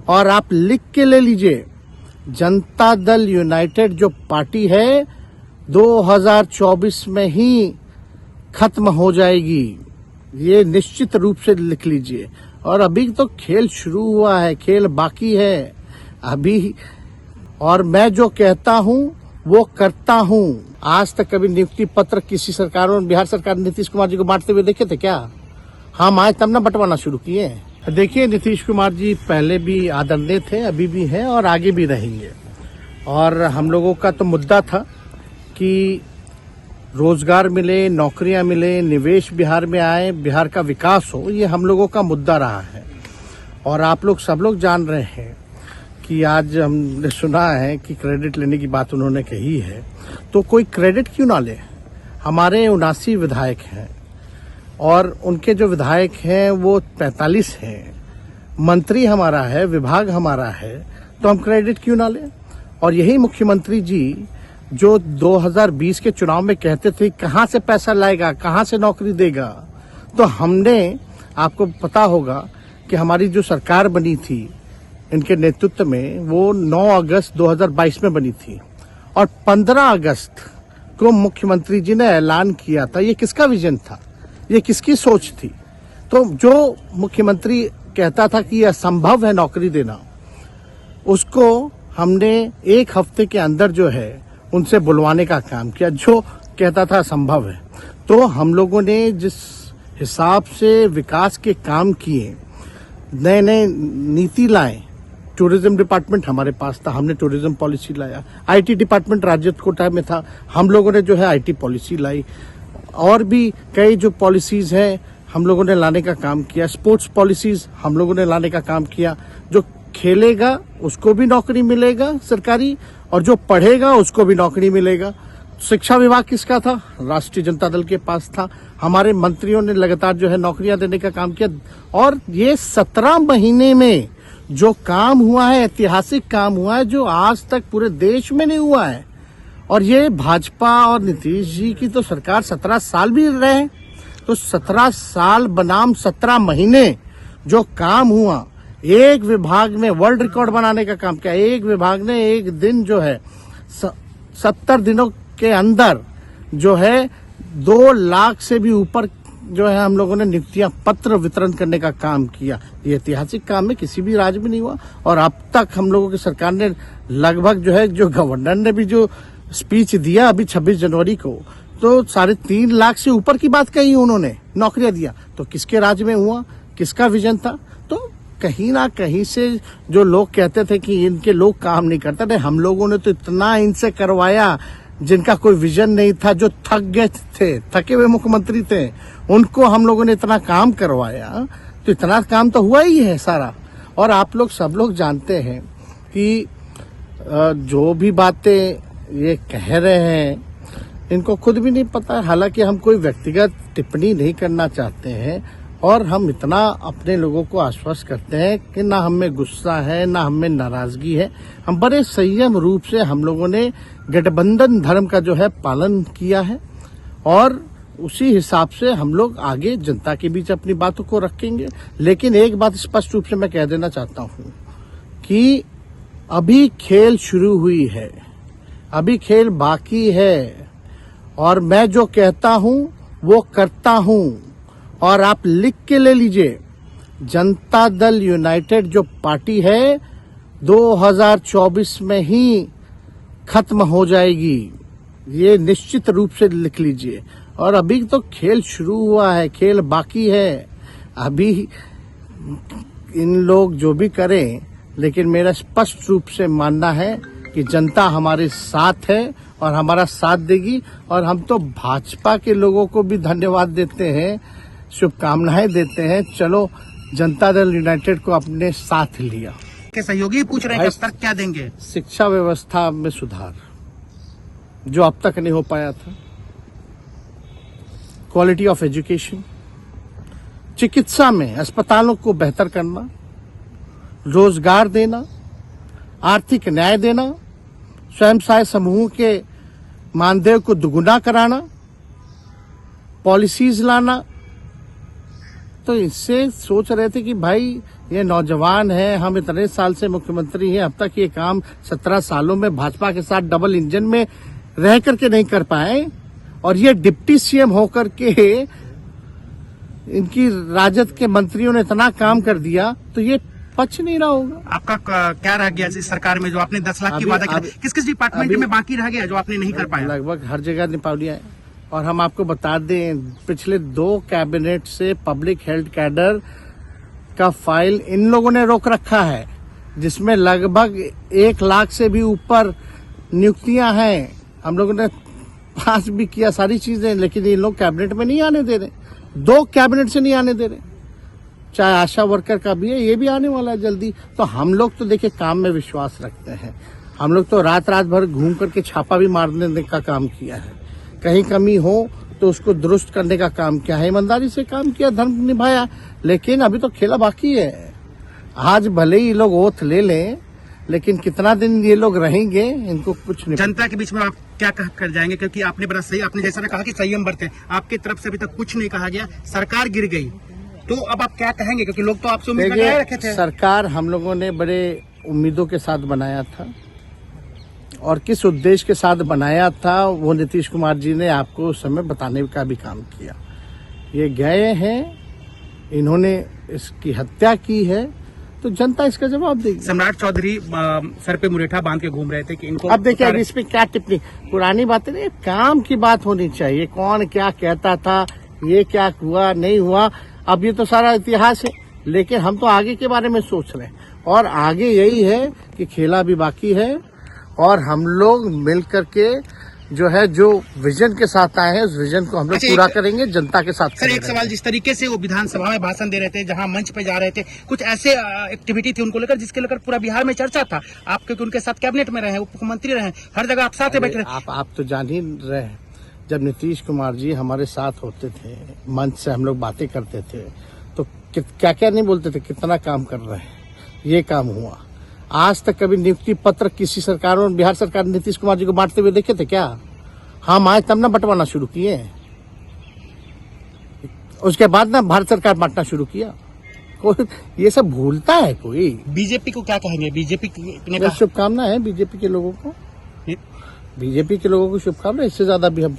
और आप लिख के ले लीजिए, जनता दल यूनाइटेड जो पार्टी है 2024 में ही खत्म हो जाएगी, ये निश्चित रूप से लिख लीजिए। और अभी तो खेल शुरू हुआ है, खेल बाकी है अभी। और मैं जो कहता हूं वो करता हूं। आज तक कभी नियुक्ति पत्र किसी सरकारों ने, बिहार सरकार ने नीतीश कुमार जी को बांटते हुए देखे थे क्या? हम आए तब ना बंटवाना शुरू किए। देखिए, नीतीश कुमार जी पहले भी आदरणीय थे, अभी भी हैं और आगे भी रहेंगे। और हम लोगों का तो मुद्दा था कि रोजगार मिले, नौकरियां मिले, निवेश बिहार में आए, बिहार का विकास हो, ये हम लोगों का मुद्दा रहा है। और आप लोग सब लोग जान रहे हैं कि आज हमने सुना है कि क्रेडिट लेने की बात उन्होंने कही है, तो कोई क्रेडिट क्यों ना ले। हमारे 79 विधायक हैं और उनके जो विधायक हैं वो 45 हैं, मंत्री हमारा है, विभाग हमारा है, तो हम क्रेडिट क्यों ना लें। और यही मुख्यमंत्री जी जो 2020 के चुनाव में कहते थे कहां से पैसा लाएगा, कहां से नौकरी देगा, तो हमने, आपको पता होगा कि हमारी जो सरकार बनी थी इनके नेतृत्व में, वो 9 अगस्त 2022 में बनी थी और 15 अगस्त को मुख्यमंत्री जी ने ऐलान किया था। ये किसका विजन था, ये किसकी सोच थी? तो जो मुख्यमंत्री कहता था कि यह असंभव है नौकरी देना, उसको हमने एक हफ्ते के अंदर जो है उनसे बुलवाने का काम किया, जो कहता था असंभव है। तो हम लोगों ने जिस हिसाब से विकास के काम किए, नए नए नीति लाए, टूरिज्म डिपार्टमेंट हमारे पास था, हमने टूरिज्म पॉलिसी लाया। आईटी डिपार्टमेंट राज्य कोटा में था, हम लोगों ने जो है आईटी पॉलिसी लाई। और भी कई जो पॉलिसीज हैं हम लोगों ने लाने का काम किया। स्पोर्ट्स पॉलिसीज हम लोगों ने लाने का काम किया। जो खेलेगा उसको भी नौकरी मिलेगा सरकारी, और जो पढ़ेगा उसको भी नौकरी मिलेगा। शिक्षा विभाग किसका था? राष्ट्रीय जनता दल के पास था। हमारे मंत्रियों ने लगातार जो है नौकरियां देने का काम किया। और ये 17 महीने में जो काम हुआ है, ऐतिहासिक काम हुआ है, जो आज तक पूरे देश में नहीं हुआ है। और ये भाजपा और नीतीश जी की तो सरकार 17 साल भी रहे, तो 17 साल बनाम 17 महीने जो काम हुआ, एक विभाग में वर्ल्ड रिकॉर्ड बनाने का काम किया। एक विभाग ने एक दिन जो है 70 दिनों के अंदर जो है 2 लाख से भी ऊपर जो है हम लोगों ने नियुक्तियां पत्र वितरण करने का काम किया। ये ऐतिहासिक काम है, किसी भी राज्य में नहीं हुआ। और अब तक हम लोगों की सरकार ने लगभग जो है, जो गवर्नर ने भी जो स्पीच दिया अभी 26 जनवरी को, तो 3.5 लाख से ऊपर की बात कही उन्होंने, नौकरियां दिया। तो किसके राज्य में हुआ, किसका विजन था? तो कहीं ना कहीं से जो लोग कहते थे कि इनके लोग काम नहीं करते थे, हम लोगों ने तो इतना इनसे करवाया जिनका कोई विजन नहीं था, जो थक गए थे, थके हुए मुख्यमंत्री थे, उनको हम लोगों ने इतना काम करवाया। तो इतना काम तो हुआ ही है सारा। और आप लोग सब लोग जानते हैं कि जो भी बातें ये कह रहे हैं इनको खुद भी नहीं पता। हालांकि हम कोई व्यक्तिगत टिप्पणी नहीं करना चाहते हैं और हम इतना अपने लोगों को आश्वस्त करते हैं कि ना हमें गुस्सा है, ना हमें नाराजगी है। हम बड़े संयम रूप से हम लोगों ने गठबंधन धर्म का जो है पालन किया है और उसी हिसाब से हम लोग आगे जनता के बीच अपनी बातों को रखेंगे। लेकिन एक बात स्पष्ट रूप से मैं कह देना चाहता हूं कि अभी खेल शुरू हुई है, अभी खेल बाकी है। और मैं जो कहता हूं वो करता हूं। और आप लिख के ले लीजिए, जनता दल यूनाइटेड जो पार्टी है 2024 में ही खत्म हो जाएगी, ये निश्चित रूप से लिख लीजिए। और अभी तो खेल शुरू हुआ है, खेल बाकी है। अभी इन लोग जो भी करें, लेकिन मेरा स्पष्ट रूप से मानना है कि जनता हमारे साथ है और हमारा साथ देगी। और हम तो भाजपा के लोगों को भी धन्यवाद देते हैं, शुभकामनाएं देते हैं। चलो, जनता दल यूनाइटेड को अपने साथ लिया। के सहयोगी पूछ रहे हैं कब तक क्या देंगे? शिक्षा व्यवस्था में सुधार जो अब तक नहीं हो पाया था, क्वालिटी ऑफ एजुकेशन, चिकित्सा में अस्पतालों को बेहतर करना, रोजगार देना, आर्थिक न्याय देना, स्वयं सहायता समूह के मानदेय को दुगुना कराना, पॉलिसीज लाना। तो इससे सोच रहे थे कि भाई ये नौजवान है, हम इतने साल से मुख्यमंत्री हैं, अब तक ये काम 17 सालों में भाजपा के साथ डबल इंजन में रह करके नहीं कर पाए, और ये डिप्टी सीएम होकर के इनकी राजद के मंत्रियों ने इतना काम कर दिया, तो ये पच नहीं रहा होगा। आपका क्या रह गया इस सरकार में जो आपने 10 लाख की वादा किया? किस किस डिपार्टमेंट में बाकी रह गया जो आपने नहीं कर पाया? लगभग हर जगह निपा लिया है। और हम आपको बता दें, पिछले 2 कैबिनेट से पब्लिक हेल्थ कैडर का फाइल इन लोगों ने रोक रखा है, जिसमें लगभग 1 लाख से भी ऊपर नियुक्तियां हैं। हम लोगों ने पास भी किया सारी चीजें, लेकिन ये लोग कैबिनेट में नहीं आने दे रहे। 2 कैबिनेट से नहीं आने दे रहे। चाहे आशा वर्कर का भी है, ये भी आने वाला है जल्दी। तो हम लोग तो देखिए काम में विश्वास रखते हैं। हम लोग तो रात रात भर घूम करके छापा भी मारने का काम किया है। कहीं कमी हो तो उसको दुरुस्त करने का काम किया है, ईमानदारी से काम किया, धर्म निभाया। लेकिन अभी तो खेला बाकी है। आज भले ही लोग ओथ ले लें, लेकिन कितना दिन ये लोग रहेंगे, इनको कुछ नहीं। जनता के बीच में आप क्या कह कर जाएंगे? क्योंकि आपने बड़ा सही, आपने जैसा ने कहा कि संयम बरते, आपकी तरफ से अभी तक कुछ नहीं कहा गया, सरकार गिर गई, तो अब आप क्या कहेंगे? क्योंकि लोग तो आपसे उम्मीद लगाए रखे थे। सरकार हम लोगों ने बड़े उम्मीदों के साथ बनाया था, और किस उद्देश्य के साथ बनाया था वो नीतीश कुमार जी ने आपको उस समय बताने का भी काम किया। ये गए हैं, इन्होंने इसकी हत्या की है, तो जनता इसका जवाब देगी। सम्राट चौधरी सर पे मुरेठा बांध के घूम रहे थे कि इनको अब देखिए, अब इसमें क्या टिप्पणी, पुरानी बातें नहीं, काम की बात होनी चाहिए। कौन क्या कहता था, ये क्या हुआ नहीं हुआ, अब ये तो सारा इतिहास है। लेकिन हम तो आगे के बारे में सोच रहे हैं, और आगे यही है कि खेला भी बाकी है, और हम लोग मिल करके जो है, जो विजन के साथ आए हैं, उस विजन को हम लोग पूरा करेंगे, जनता के साथ। सर एक सवाल, जिस तरीके से वो विधानसभा में भाषण दे रहे थे, जहां मंच पे जा रहे थे, कुछ ऐसे एक्टिविटी थी उनको लेकर जिसके लेकर पूरा बिहार में चर्चा था। आप क्योंकि उनके साथ कैबिनेट में रहे, उप मुख्यमंत्री रहे, हर जगह आप साथ बैठे रहे। आप तो जान ही रहे हैं, जब नीतीश कुमार जी हमारे साथ होते थे, मंच से हम लोग बातें करते थे, तो क्या क्या नहीं बोलते थे, कितना काम कर रहे हैं, ये काम हुआ। आज तक कभी नियुक्ति पत्र किसी सरकारों, बिहार सरकार ने नीतीश कुमार जी को बांटते हुए देखे थे क्या? हम आए तब ना बंटवाना शुरू किए, उसके बाद ना भारत सरकार बांटना शुरू किया। कोई ये सब भूलता है कोई? बीजेपी को क्या कहेंगे? बीजेपी ने शुभकामना है बीजेपी के लोगों को, बीजेपी के लोगों को शुभकामना। इससे ज्यादा भी हम